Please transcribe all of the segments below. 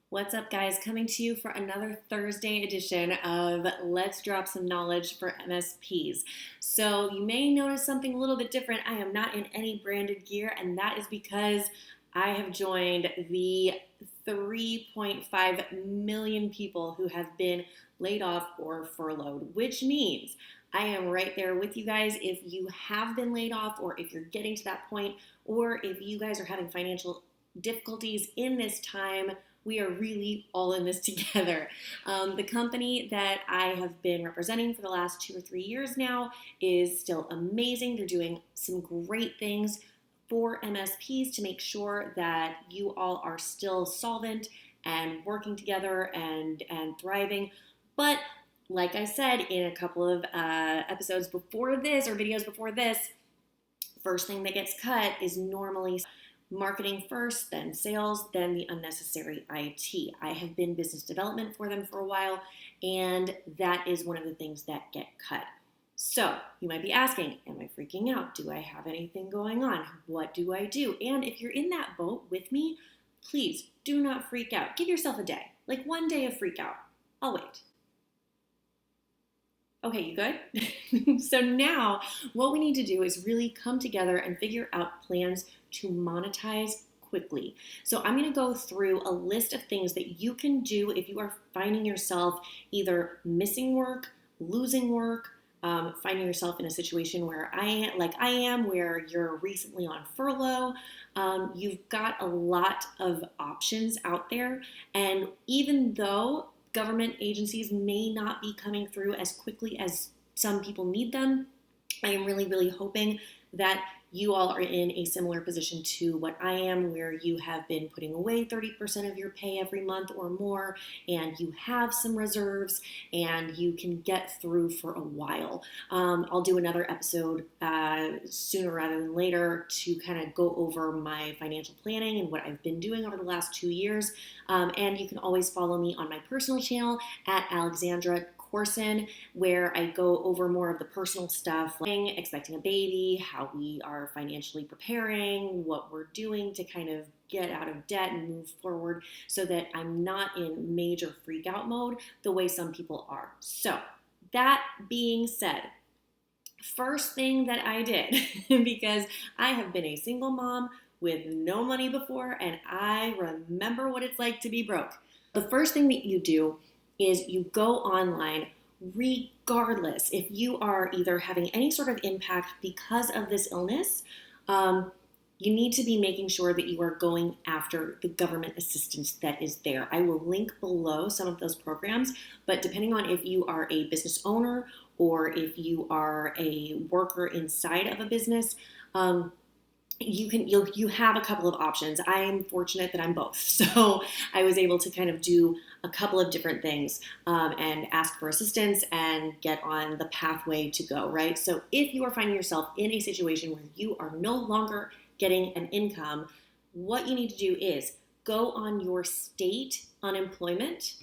What's up, guys? Coming to you for another Thursday edition of Let's Drop Some Knowledge for MSPs. So you may notice something a little bit different. I am not in any branded gear, and that is because I have joined the 3.5 million people who have been laid off or furloughed, which means I am right there with you guys. If you have been laid off, or if you're getting to that point, or if you guys are having financial difficulties in this time, we are really all in this together. The company that I have been representing for the last 2 or 3 years now is still amazing. They're doing some great things for MSPs to make sure that you all are still solvent and working together and thriving. But like I said in a couple of episodes before this, or videos before this, first thing that gets cut is normally marketing first, then sales, then the unnecessary IT. I have been business development for them for a while, and that is one of the things that get cut. So you might be asking, am I freaking out? Do I have anything going on? What do I do? And if you're in that boat with me, please do not freak out. Give yourself a day, like one day of freak out. I'll wait. Okay, you good? So now what we need to do is really come together and figure out plans to monetize quickly. So I'm going to go through a list of things that you can do if you are finding yourself either missing work, losing work, finding yourself in a situation where I am, where you're recently on furlough. You've got a lot of options out there, and even though government agencies may not be coming through as quickly as some people need them, I am really, really hoping that you all are in a similar position to what I am, where you have been putting away 30% of your pay every month or more, and you have some reserves, and you can get through for a while. I'll do another episode sooner rather than later to kind of go over my financial planning and what I've been doing over the last 2 years. And you can always follow me on my personal channel at Alexandra Corson, where I go over more of the personal stuff, like expecting a baby, how we are financially preparing, what we're doing to kind of get out of debt and move forward, so that I'm not in major freak out mode the way some people are. So that being said, first thing that I did, because I have been a single mom with no money before, and I remember what it's like to be broke. The first thing that you do is you go online, regardless if you are either having any sort of impact because of this illness. You need to be making sure that you are going after the government assistance that is there. I will link below some of those programs, but depending on if you are a business owner or if you are a worker inside of a business, you have a couple of options. I am fortunate that I'm both. So I was able to kind of do a couple of different things and ask for assistance and get on the pathway to go, right? So if you are finding yourself in a situation where you are no longer getting an income, what you need to do is go on your state unemployment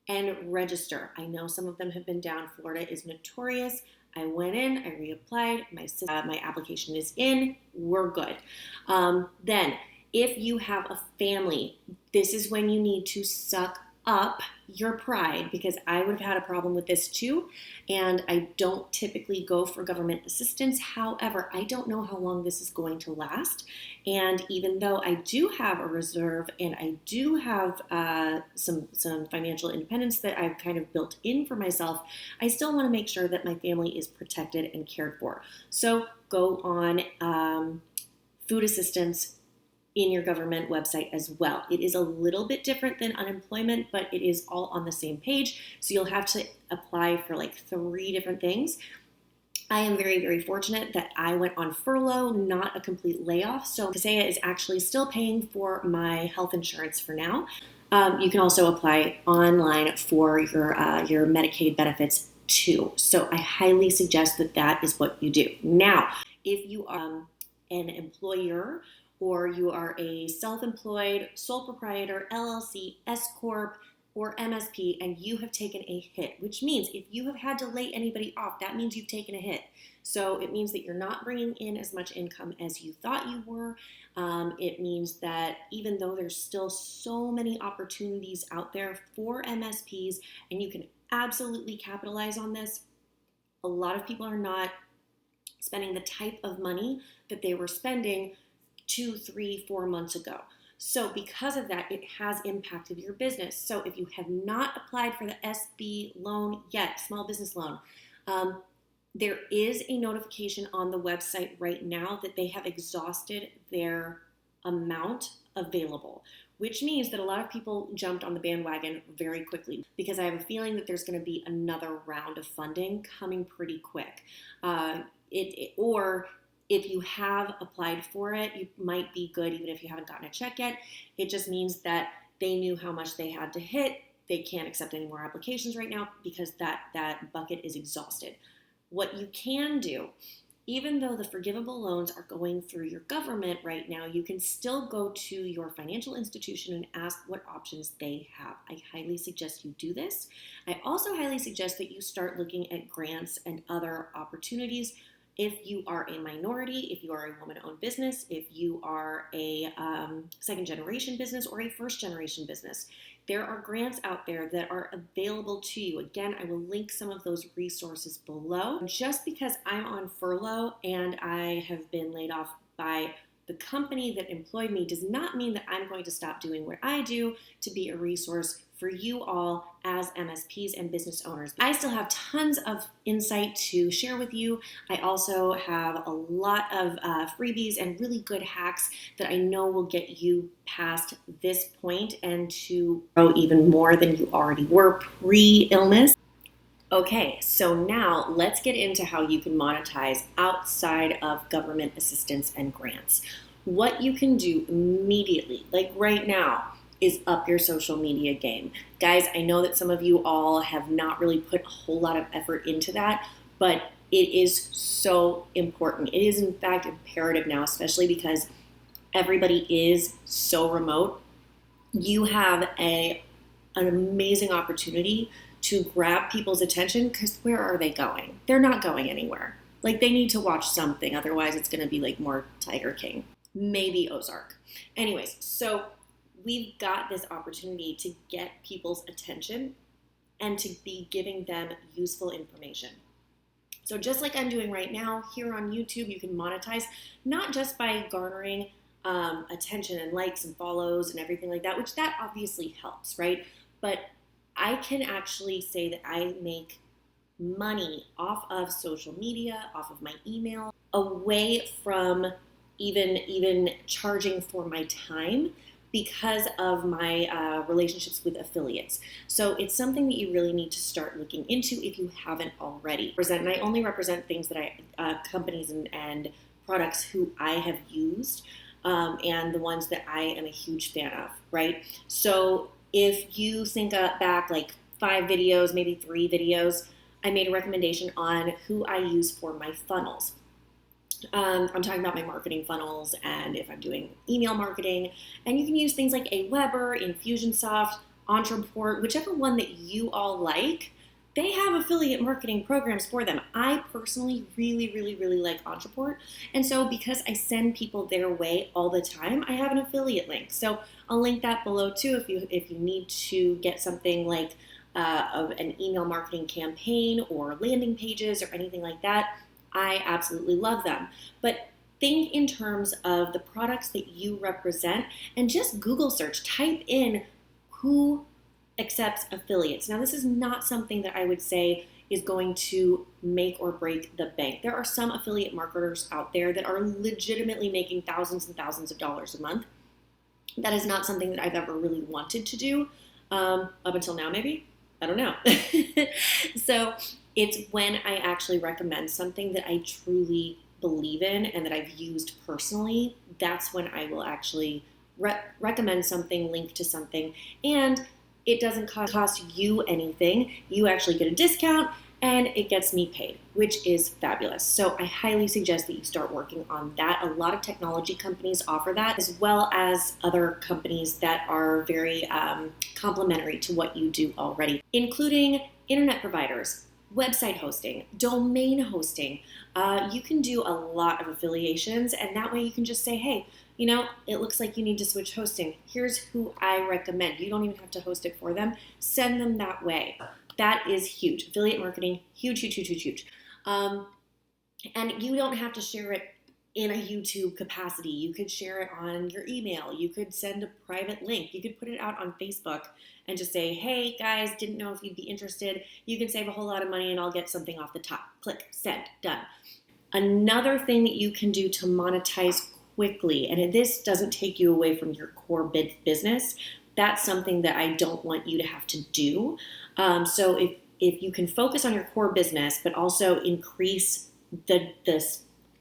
and register. I know some of them have been down. Florida is notorious. I went in, I reapplied, my application is in, we're good. Then, if you have a family, this is when you need to suck up your pride, because I would have had a problem with this too, and I don't typically go for government assistance. However, I don't know how long this is going to last, and even though I do have a reserve and I do have some financial independence that I've kind of built in for myself, I still want to make sure that my family is protected and cared for. So go on food assistance in your government website as well. It is a little bit different than unemployment, but it is all on the same page. So you'll have to apply for like 3 different things. I am very, very fortunate that I went on furlough, not a complete layoff. So Kaseya is actually still paying for my health insurance for now. You can also apply online for your Medicaid benefits too. So I highly suggest that that is what you do. Now, if you are an employer, or you are a self-employed, sole proprietor, LLC, S Corp, or MSP and you have taken a hit, which means if you have had to lay anybody off, that means you've taken a hit. So it means that you're not bringing in as much income as you thought you were. It means that even though there's still so many opportunities out there for MSPs and you can absolutely capitalize on this, a lot of people are not spending the type of money that they were spending 2, 3, 4 months ago. So because of that, it has impacted your business. So if you have not applied for the SB loan yet, small business loan, there is a notification on the website right now that they have exhausted their amount available, which means that a lot of people jumped on the bandwagon very quickly because I have a feeling that there's going to be another round of funding coming pretty quick. Or if you have applied for it, you might be good even if you haven't gotten a check yet. It just means that they knew how much they had to hit. They can't accept any more applications right now because that bucket is exhausted. What you can do, even though the forgivable loans are going through your government right now, you can still go to your financial institution and ask what options they have. I highly suggest you do this. I also highly suggest that you start looking at grants and other opportunities. If you are a minority, if you are a woman-owned business, if you are a second-generation business or a first-generation business, there are grants out there that are available to you. Again, I will link some of those resources below. Just because I'm on furlough and I have been laid off by the company that employed me does not mean that I'm going to stop doing what I do to be a resource for you all as MSPs and business owners. I still have tons of insight to share with you. I also have a lot of freebies and really good hacks that I know will get you past this point and to grow even more than you already were pre-illness. Okay, so now let's get into how you can monetize outside of government assistance and grants. What you can do immediately, like right now, is up your social media game. Guys, I know that some of you all have not really put a whole lot of effort into that, but it is so important. It is in fact imperative now, especially because everybody is so remote. You have an amazing opportunity to grab people's attention because where are they going? They're not going anywhere. Like they need to watch something, otherwise it's gonna be like more Tiger King, maybe Ozark. Anyways, so we've got this opportunity to get people's attention and to be giving them useful information. So just like I'm doing right now here on YouTube, you can monetize not just by garnering attention and likes and follows and everything like that, which that obviously helps, right? But I can actually say that I make money off of social media, off of my email, away from even charging for my time because of my relationships with affiliates. So it's something that you really need to start looking into if you haven't already. And I only represent things that companies and products who I have used and the ones that I am a huge fan of, right? So if you think back like 5 videos, maybe 3 videos, I made a recommendation on who I use for my funnels. I'm talking about my marketing funnels and if I'm doing email marketing, and you can use things like Aweber, Infusionsoft, Ontraport, whichever one that you all like. They have affiliate marketing programs for them. I personally really like Ontraport, and so because I send people their way all the time, I have an affiliate link. So I'll link that below too if you need to get something like an email marketing campaign or landing pages or anything like that. I absolutely love them. But think in terms of the products that you represent and just Google search, type in who accepts affiliates. Now, this is not something that I would say is going to make or break the bank. There are some affiliate marketers out there that are legitimately making thousands and thousands of dollars a month. That is not something that I've ever really wanted to do up until now, maybe. I don't know. So it's when I actually recommend something that I truly believe in and that I've used personally, that's when I will actually recommend something, link to something, and it doesn't cost you anything. You actually get a discount, and it gets me paid, which is fabulous. So I highly suggest that you start working on that. A lot of technology companies offer that, as well as other companies that are very complementary to what you do already, including internet providers, website hosting, domain hosting. You can do a lot of affiliations, and that way you can just say, hey, it looks like you need to switch hosting. Here's who I recommend. You don't even have to host it for them. Send them that way. That is huge. Affiliate marketing, huge, huge, huge, huge, huge. And you don't have to share it in a YouTube capacity. You could share it on your email. You could send a private link. You could put it out on Facebook and just say, hey guys, didn't know if you'd be interested. You can save a whole lot of money and I'll get something off the top. Click, send, done. Another thing that you can do to monetize quickly, and this doesn't take you away from your core business, that's something that I don't want you to have to do. So if you can focus on your core business, but also increase the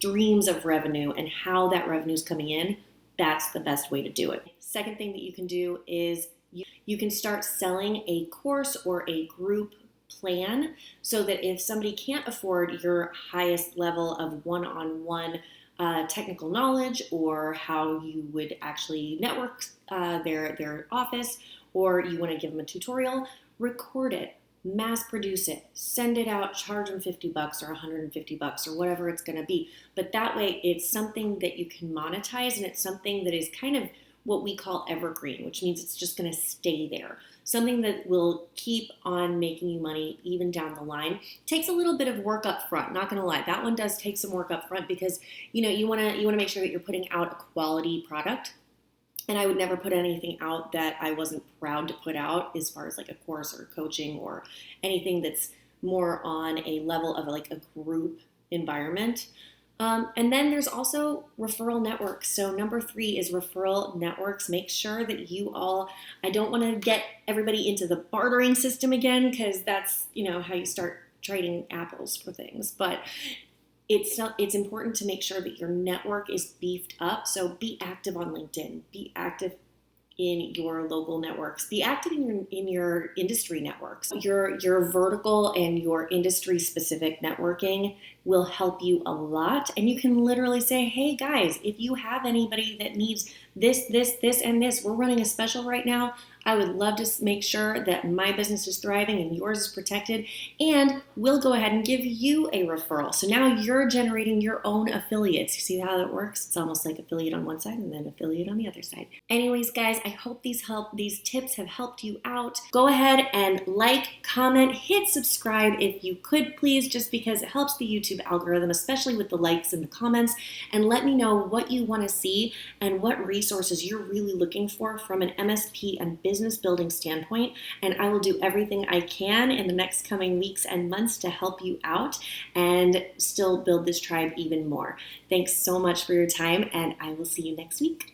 streams of revenue and how that revenue is coming in, that's the best way to do it. Second thing that you can do is you can start selling a course or a group plan, so that if somebody can't afford your highest level of one-on-one technical knowledge, or how you would actually network their office, or you want to give them a tutorial, record it, mass produce it, send it out, charge them $50 or $150 or whatever it's going to be. But that way it's something that you can monetize, and it's something that is kind of what we call evergreen, which means it's just going to stay there. Something that will keep on making you money even down the line. Takes a little bit of work up front, not going to lie. That one does take some work up front, because you want to make sure that you're putting out a quality product. And I would never put anything out that I wasn't proud to put out, as far as like a course or coaching or anything that's more on a level of like a group environment. And then there's also referral networks. So number 3 is referral networks. Make sure that I don't want to get everybody into the bartering system again, because that's, how you start trading apples for things. But it's important to make sure that your network is beefed up. So be active on LinkedIn. Be active in your local networks. Be active in your industry networks. Your vertical and your industry specific networking will help you a lot. And you can literally say, hey guys, if you have anybody that needs this, and this, we're running a special right now. I would love to make sure that my business is thriving and yours is protected, and we'll go ahead and give you a referral. So now you're generating your own affiliates. You see how that works? It's almost like affiliate on one side and then affiliate on the other side. Anyways, guys, I hope these tips have helped you out. Go ahead and like, comment, hit subscribe if you could, please, just because it helps the YouTube algorithm, especially with the likes and the comments, and let me know what you want to see and what resources you're really looking for from an MSP and business building standpoint, and I will do everything I can in the next coming weeks and months to help you out and still build this tribe even more. Thanks so much for your time, and I will see you next week.